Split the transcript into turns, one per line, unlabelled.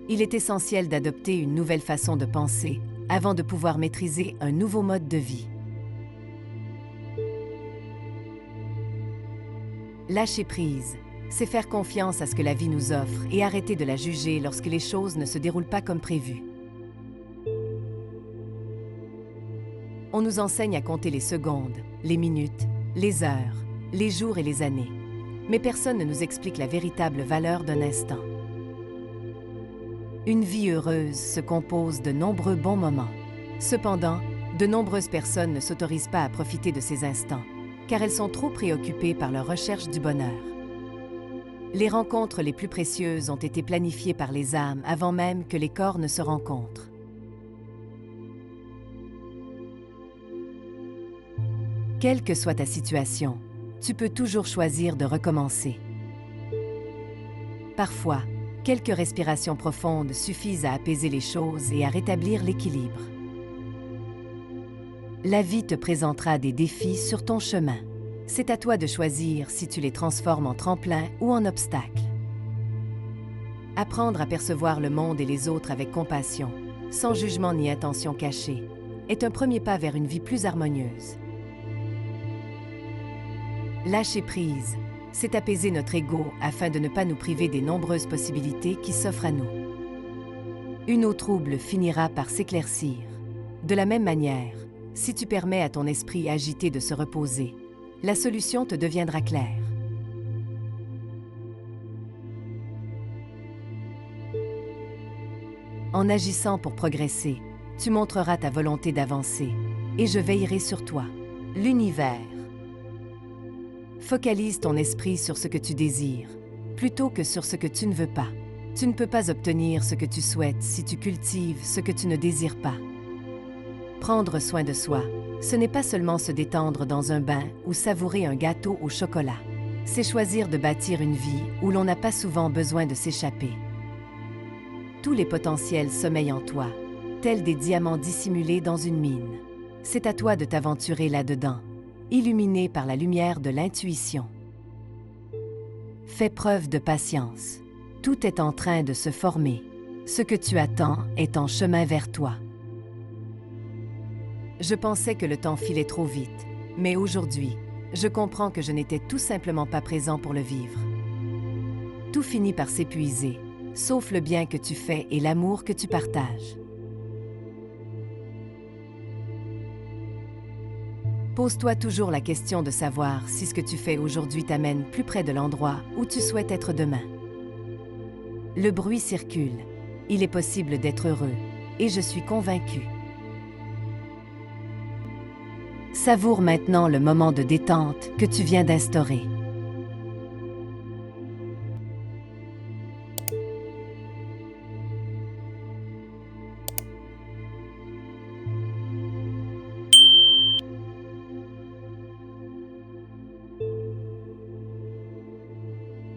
Il est essentiel d'adopter une nouvelle façon de penser avant de pouvoir maîtriser un nouveau mode de vie. Lâcher prise, c'est faire confiance à ce que la vie nous offre et arrêter de la juger lorsque les choses ne se déroulent pas comme prévu. On nous enseigne à compter les secondes, les minutes, les heures, les jours et les années, mais personne ne nous explique la véritable valeur d'un instant. Une vie heureuse se compose de nombreux bons moments. Cependant, de nombreuses personnes ne s'autorisent pas à profiter de ces instants, car elles sont trop préoccupées par leur recherche du bonheur. Les rencontres les plus précieuses ont été planifiées par les âmes avant même que les corps ne se rencontrent. Quelle que soit ta situation, tu peux toujours choisir de recommencer. Parfois, quelques respirations profondes suffisent à apaiser les choses et à rétablir l'équilibre. La vie te présentera des défis sur ton chemin. C'est à toi de choisir si tu les transformes en tremplin ou en obstacle. Apprendre à percevoir le monde et les autres avec compassion, sans jugement ni intention cachée, est un premier pas vers une vie plus harmonieuse. Lâcher prise, c'est apaiser notre ego afin de ne pas nous priver des nombreuses possibilités qui s'offrent à nous. Une eau trouble finira par s'éclaircir. De la même manière, si tu permets à ton esprit agité de se reposer, la solution te deviendra claire. En agissant pour progresser, tu montreras ta volonté d'avancer et je veillerai sur toi. L'univers. Focalise ton esprit sur ce que tu désires, plutôt que sur ce que tu ne veux pas. Tu ne peux pas obtenir ce que tu souhaites si tu cultives ce que tu ne désires pas. Prendre soin de soi, ce n'est pas seulement se détendre dans un bain ou savourer un gâteau au chocolat. C'est choisir de bâtir une vie où l'on n'a pas souvent besoin de s'échapper. Tous les potentiels sommeillent en toi, tels des diamants dissimulés dans une mine. C'est à toi de t'aventurer là-dedans, illuminé par la lumière de l'intuition. Fais preuve de patience. Tout est en train de se former. Ce que tu attends est en chemin vers toi. Je pensais que le temps filait trop vite, mais aujourd'hui, je comprends que je n'étais tout simplement pas présent pour le vivre. Tout finit par s'épuiser, sauf le bien que tu fais et l'amour que tu partages. Pose-toi toujours la question de savoir si ce que tu fais aujourd'hui t'amène plus près de l'endroit où tu souhaites être demain. Le bruit circule. Il est possible d'être heureux, et je suis convaincue. Savoure maintenant le moment de détente que tu viens d'instaurer.